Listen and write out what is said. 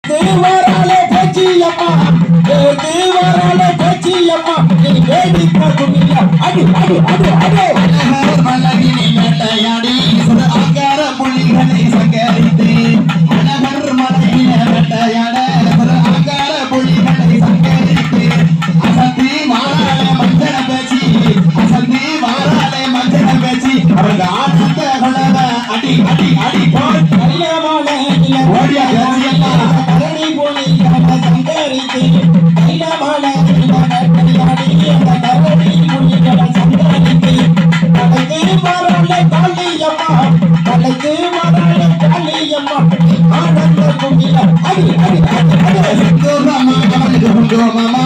தேவராலே பேச்சியம்மா தேவராலே பேச்சியம்மா நீ வேடிக்க குனியா அடி அடி அடி அடி அழகர் மலகினி வேட்டையாடி ஆங்கார புலிகளை சங்கரித்து அழகர் மலகின வேட்டையாட ஆங்கார புலிகளை சங்கரித்து அசந்தி மாறாலே மஞ்சள பேச்சு அசந்தி மாறாலே மஞ்சள பேச்சு அவங்க ஆனந்த குலவ அடி அடி அடி போல் கல்யாணமான ஓடியா பேச்சியெல்லாம் கரணி போலி சங்கரித்து கல்யாணமான கல்யாணி அந்த கரணி புலிகளை சங்கரித்து தலைக்கு மாறாலே காளியம்மா தலைக்கு மாறாலே காளியம்மா ஆனந்த குமிழ அடி அடி அடி அடி குங்குமம்